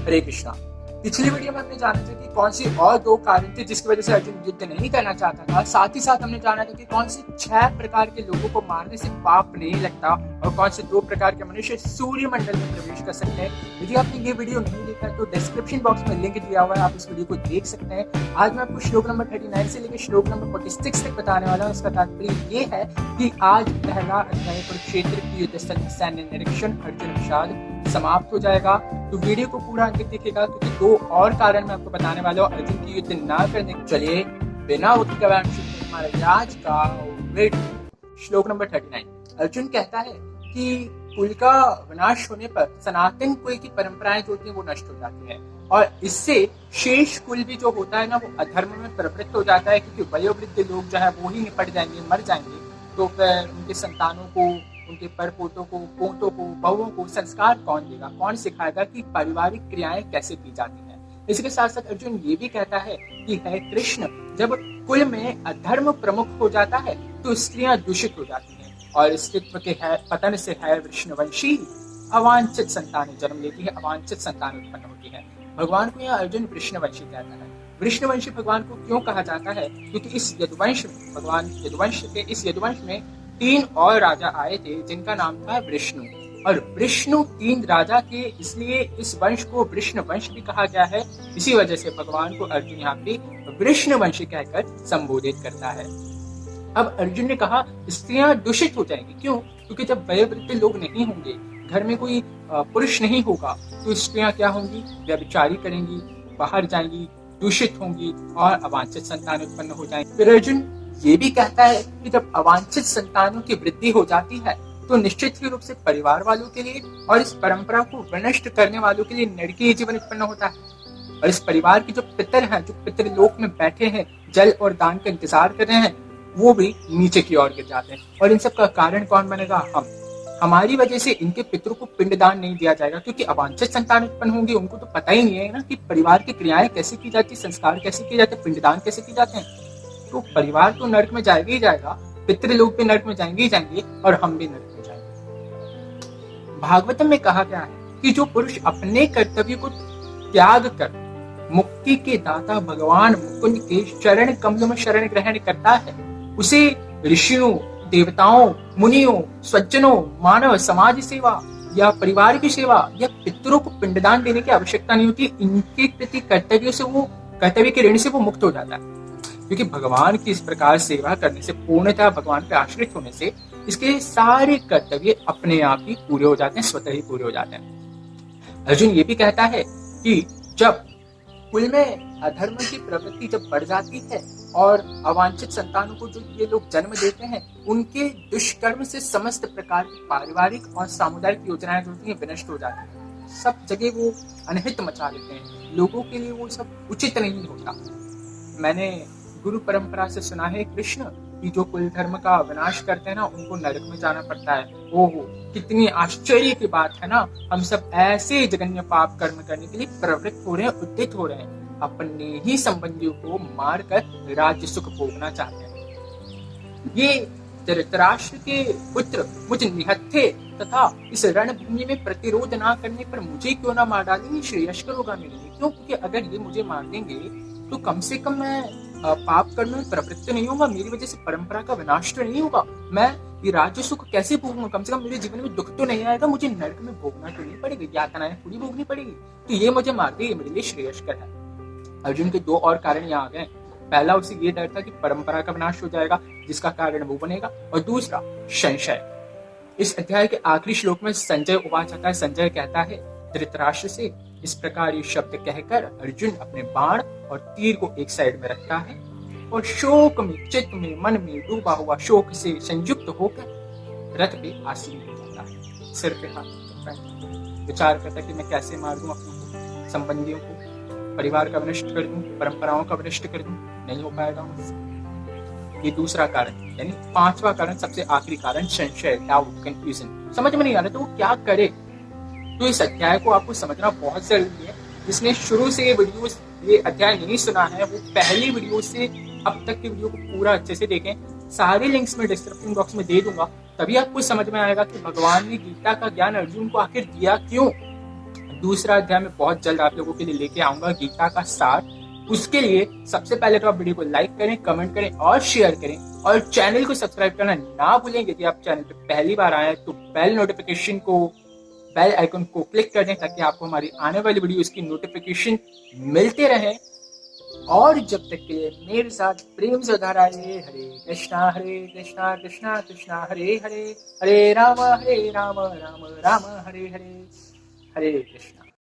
हरे कृष्णा। पिछली वीडियो में हमने जाना था कि कौन सी और 2 कारण थे जिसकी वजह से अर्जुन युद्ध नहीं करना चाहता था। साथ ही साथ हमने जाना था कि कौन से 6 प्रकार के लोगों को मारने से पाप नहीं लगता और कौन से 2 प्रकार के मनुष्य सूर्य मंडल में प्रवेश कर सकते हैं। यदि आपने ये वीडियो नहीं देखा तो डिस्क्रिप्शन बॉक्स में लिंक दिया हुआ है, आप इस वीडियो को देख सकते हैं। आज मैं आपको श्लोक नंबर 39 से लेकर श्लोक नंबर 46 तक बताने वाला हूँ। इसका तात्पर्य ये है कि आज पहला अध्याय कुरुक्षेत्र की युद्ध स्थल में सैन्य निरीक्षण अर्जुन विषाद समाप्त हो जाएगा। तो वीडियो को पूरा अंत देखिएगा क्योंकि 2 और कारण मैं आपको बताने वाला हूँ अर्जुन की युद्ध ना करने। चलिए बिना महाराज का श्लोक नंबर 39। अर्जुन कहता है कि कुल का विनाश होने पर सनातन कुल की परंपराएं जो होती हैं वो नष्ट हो जाती हैं और इससे शेष कुल भी जो होता है ना वो अधर्म में प्रवृत्त हो जाता है क्योंकि वयोवृद्ध लोग जो है वो ही निपट जाएंगे, मर जाएंगे। तो फिर उनके संतानों को, उनके परपोतों को, पोतों को, बहुओं को संस्कार कौन देगा, कौन सिखाएगा कि पारिवारिक क्रियाएं कैसे की जाती हैं। इसके साथ साथ अर्जुन ये भी कहता है कि है कृष्ण, जब कुल में अधर्म प्रमुख हो जाता है तो स्त्रियां दूषित हो जाती हैं और स्त्रीत्व के पतन से है वृषणवंशी अवांछित संतान जन्म लेती है, अवांछित संतान उत्पन्न होती है। भगवान को यहाँ अर्जुन वृषणवंशी कहता है। वृषणवंशी भगवान को क्यों कहा जाता है? क्योंकि इस यदुवंश में, भगवान यदुवंश के इस यदुवंश में 3 और राजा आए थे जिनका नाम था विष्णु, और विष्णु 3 राजा थे, इसलिए इस वंश को वृषण वंश भी कहा गया है। इसी वजह से भगवान को अर्जुन यहाँ पे वृषण वंश कहकर संबोधित करता है। अब अर्जुन ने कहा स्त्रियां दूषित हो जाएंगी, क्यों? क्योंकि जब वयोवृद्ध लोग नहीं होंगे, घर में कोई पुरुष नहीं होगा तो स्त्रियां क्या होंगी? व्यभिचारी करेंगी, बाहर जाएंगी, दूषित होंगी और अवांछित संतान उत्पन्न हो जाएंगे। फिर अर्जुन ये भी कहता है कि जब अवांछित संतानों की वृद्धि हो जाती है तो निश्चित ही रूप से परिवार वालों के लिए और इस परंपरा को विनष्ट करने वालों के लिए नरकीय जीवन उत्पन्न होता है। और इस परिवार के जो पितर हैं, जो पितृलोक में बैठे हैं, जल और दान का इंतजार कर रहे हैं, वो भी नीचे की ओर गिर जाते हैं। और इन सब का कारण कौन बनेगा? हम। हमारी वजह से इनके पितरों को पिंडदान नहीं दिया जाएगा क्योंकि अवांछित संतान उत्पन्न होंगे, उनको तो पता ही नहीं है ना कि परिवार की क्रियाएं कैसे की जाती, संस्कार कैसे किए जाते, पिंडदान कैसे किए जाते हैं। तो परिवार तो नरक में जाएगा ही जाएगा, पितृलोक भी नरक में जाएंगे ही जाएंगे और हम भी नरक में जाएंगे। भागवतम में कहा गया है कि जो पुरुष अपने कर्तव्य को त्याग कर मुक्ति के दाता भगवान मुकुंद के चरण कमलों में शरण ग्रहण करता है, उसे ऋषियों, देवताओं, मुनियों, सज्जनों, मानव समाज सेवा या परिवार की सेवा या पितरों को पिंडदान देने की आवश्यकता नहीं होती। इनके प्रति कर्तव्य से वो, कर्तव्य के ऋण से वो मुक्त हो जाता है क्योंकि भगवान की इस प्रकार सेवा करने से, पूर्णतः भगवान पे आश्रित होने से इसके सारे कर्तव्य अपने आप ही पूरे हो जाते हैं, स्वतः ही पूरे हो जाते हैं। अर्जुन ये भी कहता है कि जब कुल में अधर्म की प्रवृत्ति जब बढ़ जाती है और अवांछित संतानों को जो ये लोग जन्म देते हैं, उनके दुष्कर्म से समस्त प्रकार की पारिवारिक और सामुदायिक योजनाएं जो होती हैं विनष्ट हो जाती हैं। सब जगह वो अनहित मचा देते हैं, लोगों के लिए वो सब उचित नहीं होता। मैंने गुरु परंपरा से सुना है कृष्ण कि जो कुल धर्म का विनाश करते हैं ना, उनको नरक में जाना पड़ता है। ओहो, कितनी आश्चर्य की बात है ना। हम सब ऐसे जघन्य पाप कर्म करने के लिए प्रवृत्त हो रहे हैं, उद्यत हो रहे हैं, अपने ही संबंधियों को मारकर राज्य सुख भोगना चाहते हैं। ये धृतराष्ट्र के पुत्र मुझ निहत्थे तथा इस रणभूमि में प्रतिरोध ना करने पर मुझे क्यों ना मार डालेंगे, श्रेयस्कर होगा मेरे लिए। क्यों? क्योंकि अगर ये मुझे मार देंगे तो कम से कम मैं पाप कर्म में प्रवृत्त नहीं होगा, मेरी वजह से परंपरा का विनाश तो नहीं होगा, मैं ये राज्य सुख कैसे भोगूंगा? कम से कम मेरे जीवन में दुख तो नहीं आएगा, मुझे नरक में भोगना तो नहीं पड़ेगा, यातनाएं थोड़ी भोगनी पड़ेगी। तो ये मुझे मार दे, ये मेरे लिए श्रेयस्कर है। अर्जुन के 2 और कारण यहाँ आ गए। पहला, उसे ये डर था कि परंपरा का विनाश हो जाएगा जिसका कारण वो बनेगा, और दूसरा संशय। इस अध्याय के आखिरी श्लोक में संजय उवाच आता है। संजय कहता है धृतराष्ट्र से, इस प्रकार ये शब्द कहकर अर्जुन अपने बाण और तीर को एक साइड में रखता है और शोक में, चित्त में, मन में डूबा हुआ शोक से संयुक्त होकर रथ पे आसीन हो जाता है, सिर पे हाथ रखता है, विचार करता है कि मैं कैसे मार दूं अपने संबंधियों को, परिवार का विनष्ट कर दूं, परंपराओं का विनष्ट कर दूं। नहीं हो पाएगा मुझसे। ये दूसरा कारण, यानी 5वां कारण, सबसे आखिरी कारण, संशय, डाउट, कंफ्यूजन। समझ में नहीं आ रहा तो वो क्या करे। तो इस अध्याय को आपको समझना बहुत जरूरी है। जिसने शुरू से ये अध्याय नहीं सुना है, वो पहली वीडियो से अब तक की वीडियो को पूरा अच्छे से देखें। सारे लिंक्स में डिस्क्रिप्शन बॉक्स में दे दूंगा, तभी आपको समझ में आएगा कि भगवान ने गीता का ज्ञान अर्जुन को आखिर दिया क्यों। दूसरा अध्याय में बहुत जल्द आप लोगों के लिए लेके आऊंगा गीता का सार। उसके लिए सबसे पहले तो आप वीडियो को लाइक करें, कमेंट करें और शेयर करें, और चैनल को सब्सक्राइब करना ना भूलें। यदि आप चैनल पे पहली बार आए तो बेल आइकन को क्लिक कर दें ताकि आपको हमारी आने वाली वीडियो की नोटिफिकेशन मिलते रहे। और जब तक के लिए मेरे साथ प्रेम से उधार आए, हरे कृष्णा कृष्णा कृष्णा हरे हरे, हरे राम राम राम हरे हरे, हरे कृष्णा।